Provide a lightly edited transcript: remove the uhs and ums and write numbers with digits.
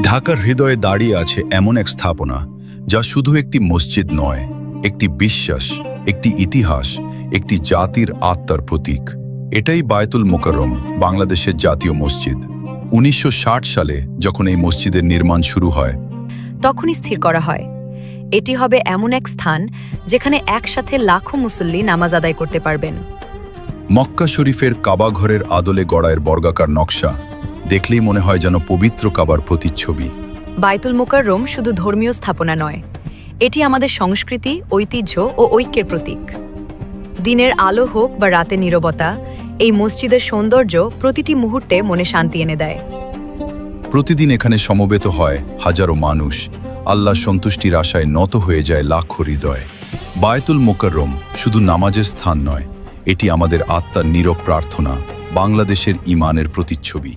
ঢাকার হৃদয়ে দাঁড়িয়ে আছে এমন এক স্থাপনা যা শুধু একটি মসজিদ নয়, একটি বিশ্বাস, একটি ইতিহাস, একটি জাতির আত্মার প্রতীক। এটাই বায়তুল মোকাররম, বাংলাদেশের জাতীয় মসজিদ। ১৯৬০ সালে যখন এই মসজিদের নির্মাণ শুরু হয়, তখনই স্থির করা হয় এটি হবে এমন এক স্থান যেখানে একসাথে লাখো মুসল্লি নামাজ আদায় করতে পারবেন। মক্কা শরীফের কাবা ঘরের আদলে গড়ায়ের বর্গাকার নকশা দেখলেই মনে হয় যেন পবিত্র কাবার প্রতিচ্ছবি। বায়তুল মোকাররম শুধু ধর্মীয় স্থাপনা নয়, এটি আমাদের সংস্কৃতি, ঐতিহ্য ও ঐক্যের প্রতীক। দিনের আলো হোক বা রাতে নীরবতা, এই মসজিদের সৌন্দর্য প্রতিটি মুহূর্তে মনে শান্তি এনে দেয়। প্রতিদিন এখানে সমবেত হয় হাজারো মানুষ, আল্লাহর সন্তুষ্টির আশায় নত হয়ে যায় লাখো হৃদয়। বায়তুল মোকাররম শুধু নামাজের স্থান নয়, এটি আমাদের আত্মার নীরব প্রার্থনা, বাংলাদেশের ঈমানের প্রতিচ্ছবি।